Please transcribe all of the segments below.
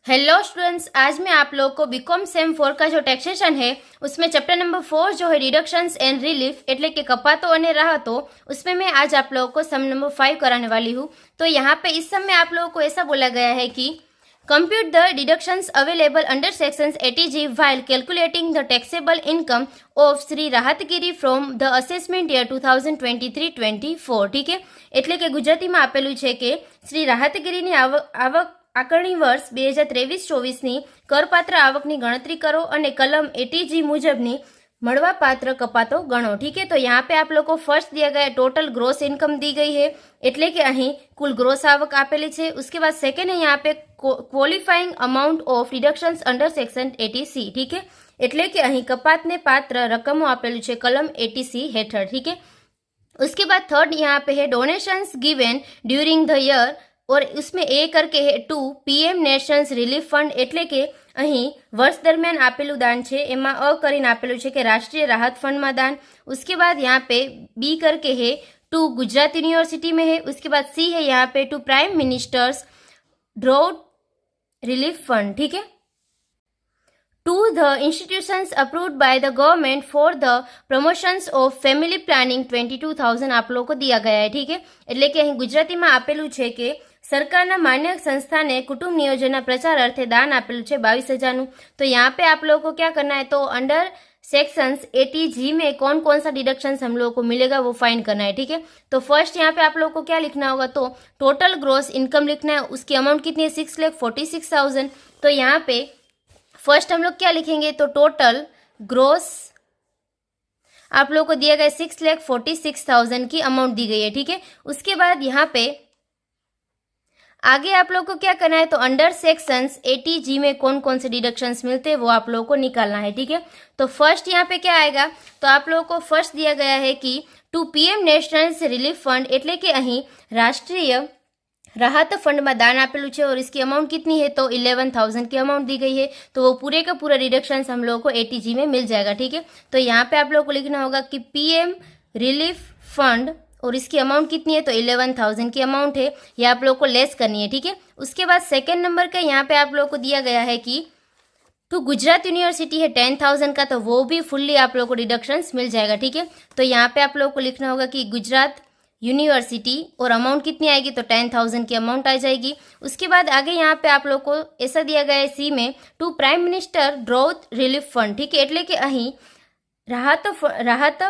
Hello students, आज मैं आप लोगों को बीकॉम सेम 4 का जो टैक्सेशन है उसमें चैप्टर नंबर 4 जो है डिडक्शंस एंड रिलीफ એટલે કે કપાતો અને રાહતો, उसमें मैं आज आप लोगों को सम नंबर 5 कराने वाली हूँ। तो यहाँ पे इस सम में आप लोगों को ऐसा बोला गया है कि compute the deductions available under sections 80G while calculating the taxable income of Shri Rahatgiri from the assessment year 2023-24। ठीक है, એટલે કે ગુજરાતીમાં આપેલું છે કે શ્રી રાહતગીરીની આવક આકારણી વર્ષ 2023-24ની કરપાત્ર આવકની ગણતરી करो અને कलम 80G मुजबनी મળવાપાત્ર કપાતો ગણો। ठीक है, तो यहाँ पे आप लोग को फर्स्ट दिया गया टोटल ग्रोस इनकम दी गई है, એટલે કે અહીં कुल ग्रोस आवक આપેલી છે। उसके बाद सेकेंड है यहाँ पे qualifying amount of deductions under section 80C। ठीक है, એટલે કે અહીં કપાતને પાત્ર રકમો આપેલું છે કલમ 80C હેઠળ। ठीक है, उसके बाद थर्ड यहाँ पे है donations given during the year, और उसमें ए करके है 2 पीएम नेशनल्स रिलीफ फंड, એટલે કે અહીં વર્ષ દરમિયાન આપેલું દાન છે એમાં અ કરીને આપેલું છે કે રાષ્ટ્રીય રાહત ફંડમાં દાન। उसके बाद यहाँ पे बी करके है 2 गुजरात यूनिवर्सिटी में है। उसके बाद सी है यहाँ पे 2 prime ministers drought relief fund. ठीक है, to the institutions approved by the government for the promotions of family planning 22,000 आप लोगों को दिया गया है। ठीक है, એટલે કે અહીં ગુજરાતીમાં આપેલું છે કે સરકારના માન્ય સંસ્થાને कुटुंब नियोजन प्रचार अर्थे दान आपेलू है 22,000। तो यहाँ पे आप लोगों को क्या करना है, तो अंडर सेक्शंस 80G में कौन कौन सा डिडक्शंस हम लोगों को मिलेगा वो फाइंड करना है। ठीक है, तो फर्स्ट यहाँ पे आप लोगों को क्या लिखना होगा, तो टोटल ग्रोस इनकम लिखना है। उसकी अमाउंट कितनी है 6,46,000। तो यहाँ पे फर्स्ट हम लोग क्या लिखेंगे, तो टोटल ग्रोस आप लोगों को दिया गया 6,46,000 की अमाउंट दी गई है। ठीक है, उसके बाद यहाँ पे आगे आप लोग को क्या करना है, तो अंडर सेक्शंस 80G में कौन कौन से डिडक्शंस मिलते हैं वो आप लोगों को निकालना है। ठीक है, तो फर्स्ट यहाँ पे क्या आएगा, तो आप लोगों को फर्स्ट दिया गया है कि 2 पीएम नेशनल्स रिलीफ फंड, એટલે કે અહીં રાષ્ટ્રીય राहत फंड में दान आपेलू है और इसकी अमाउंट कितनी है, तो 11,000 की अमाउंट दी गई है। तो वो पूरे का पूरा डिडक्शन हम लोगों को 80G में मिल जाएगा। ठीक है, तो यहाँ पे आप लोगों को लिखना होगा कि पीएम रिलीफ फंड और इसकी अमाउंट कितनी है, तो 11,000 की अमाउंट है, ये आप लोगों को लेस करनी है। ठीक है, उसके बाद सेकेंड नंबर का यहाँ पे आप लोगों को दिया गया है कि तो गुजरात यूनिवर्सिटी है 10,000 का, तो वो भी फुल्ली आप लोगों को डिडक्शंस मिल जाएगा। ठीक है, तो यहाँ पे आप लोगों को लिखना होगा कि गुजरात यूनिवर्सिटी और अमाउंट कितनी आएगी, तो 10,000 की अमाउंट आ जाएगी। उसके बाद आगे यहाँ पे आप लोग को ऐसा दिया गया है सी में 2 prime minister drought relief fund. ठीक है, એટલે કે અહીં રાહત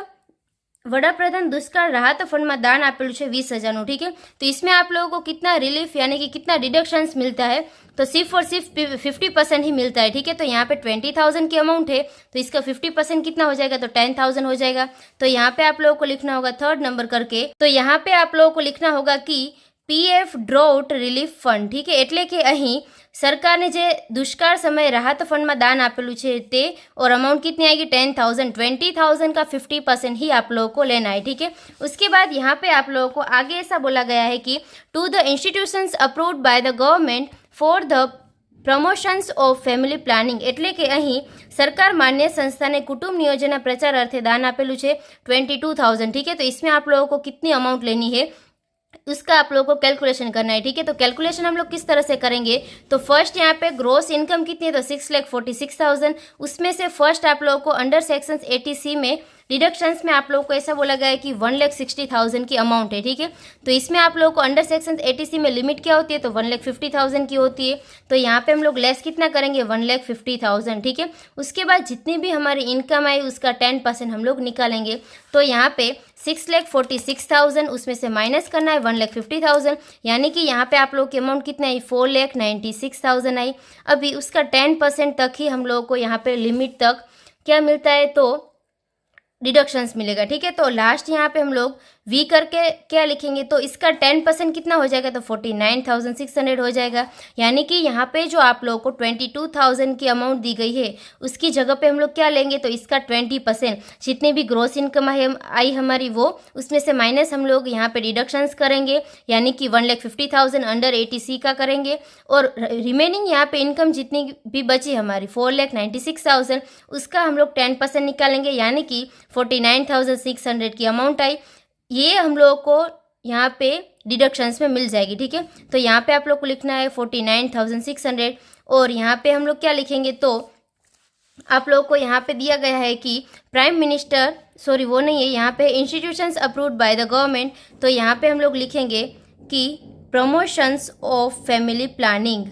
वडाप्रधान दुष्काळ राहत फंड में दान आपेलू है 20,000। ठीक है, तो इसमें आप लोगों को कितना रिलीफ यानी कि कितना डिडक्शंस मिलता है, तो सिर्फ और सिर्फ 50% ही मिलता है। ठीक है, तो यहाँ पे 20,000 की अमाउंट है, तो इसका 50% कितना हो जाएगा, तो 10,000 हो जाएगा। तो यहाँ पे आप लोगों को लिखना होगा थर्ड नंबर करके, तो यहाँ पे आप लोगों को लिखना होगा कि पीएफ ड्राउट रिलीफ फंड। ठीक है, એટલે કે અહીં सरकारने जे दुष्काळ समय राहत फंड में दान आपेलू है ते, और अमाउंट कितनी आएगी 10,000। 20,000 का 50% ही आप लोगों को लेना है। ठीक है, उसके बाद यहाँ पे आप लोगों को आगे ऐसा बोला गया है कि to the institutions approved by the government for the promotions of family planning, એટલે કે અહીં सरकार मान्य संस्था ने कुटुंब नियोजन प्रचार अर्थे दान आपेलू है 22,000। ठीक है, तो इसमें आप लोगों को कितनी अमाउंट लेनी है उसका आप लोगों को कैलकुलेशन करना है। ठीक है, तो कैलकुलेशन हम लोग किस तरह से करेंगे, तो फर्स्ट यहाँ पे ग्रोस इनकम कितनी है, तो 6,46,000। उसमें से फर्स्ट आप लोगों को अंडर सेक्शंस 80C में डिडक्शंस में आप लोगों को ऐसा बोला गया है कि 1,60,000 की अमाउंट है। ठीक है, तो इसमें आप लोगों को अंडर सेक्शंस 80C में लिमिट क्या होती है, तो 1,50,000 की होती है। तो यहाँ पे हम लोग लेस कितना करेंगे, 1,50,000। ठीक है, उसके बाद जितनी भी हमारी इनकम आई उसका 10% हम लोग निकालेंगे। तो यहाँ पे 6,46,000 उसमें से माइनस करना है 1,50,000, यानी कि यहाँ पे आप लोग की अमाउंट कितना आई, 4,96,000 आई। अभी उसका 10% तक ही हम लोगों को यहाँ पे लिमिट तक क्या मिलता है, तो डिडक्शंस मिलेगा। ठीक है, तो लास्ट यहाँ पे हम लोग वी करके क्या लिखेंगे, तो इसका 10% कितना हो जाएगा, तो 49,600 हो जाएगा। यानी कि यहाँ पे जो आप लोगों को 22,000 की अमाउंट दी गई है उसकी जगह पे हम लोग क्या लेंगे, तो इसका 20% जितनी भी ग्रोस इनकम आई हमारी वो उसमें से माइनस हम लोग यहाँ पे डिडक्शंस करेंगे, यानी कि 1,50,000 अंडर 80C का करेंगे, और रिमेनिंग यहाँ पे इनकम जितनी भी बची हमारी 4,96,000 उसका हम लोग 10% निकालेंगे, यानी कि 49,600 की अमाउंट आई। ये हम लोगों को यहाँ पे डिडक्शंस में मिल जाएगी, ठीक है। तो यहाँ पे आप लोग को लिखना है 49,600 और यहाँ पे हम लोग क्या लिखेंगे, तो आप लोगों को यहाँ पे दिया गया है कि प्राइम मिनिस्टर, सॉरी वो नहीं है, यहाँ पे institutions approved by the government, तो यहाँ पे हम लोग लिखेंगे कि प्रमोशंस ऑफ फैमिली प्लानिंग,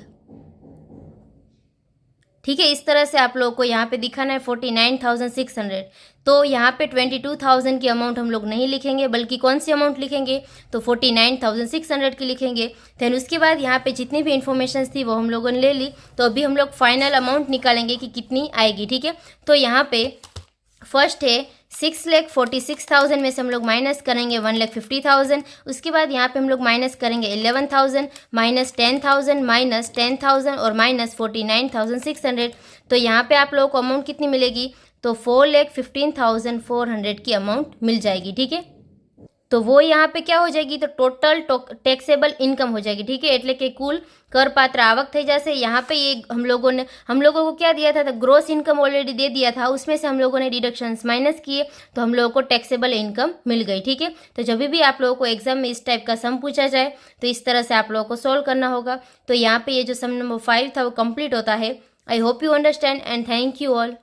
ठीक है। इस तरह से आप लोगों को यहाँ पे दिखाना है 49,600। तो यहाँ पे 22,000 की अमाउंट हम लोग नहीं लिखेंगे, बल्कि कौन सी अमाउंट लिखेंगे, तो 49,600 की लिखेंगे। देन उसके बाद यहाँ पे जितनी भी इन्फॉर्मेशन थी वो हम लोगों ने ले ली, तो अभी हम लोग फाइनल अमाउंट निकालेंगे कि कितनी आएगी, ठीक है। तो यहाँ पे फर्स्ट है 6,46,000 में से हम लोग माइनस करेंगे 1,50,000। उसके बाद यहाँ पे हम लोग माइनस करेंगे 11,000, माइनस 10,000, माइनस 10,000 और माइनस 49,600। तो यहाँ पे आप लोगों को अमाउंट कितनी मिलेगी, तो 4,15,400 की अमाउंट मिल जाएगी, ठीक है। तो वो यहाँ पे क्या हो जाएगी, तो टोटल टैक्सेबल इनकम हो जाएगी, ठीक है। એટલે કે કુલ કરપાત્ર आवक થઈ જશે। यहाँ पे ये हम लोगों को क्या दिया था, तो ग्रोस इनकम ऑलरेडी दे दिया था, उसमें से हम लोगों ने डिडक्शंस माइनस किए, तो हम लोगों को टैक्सेबल इनकम मिल गई, ठीक है। तो जब भी आप लोगों को एग्जाम में इस टाइप का सम पूछा जाए तो इस तरह से आप लोगों को सॉल्व करना होगा। तो यहाँ पे ये जो सम नंबर 5 था वो कंप्लीट होता है। I hope you understand and thank you all.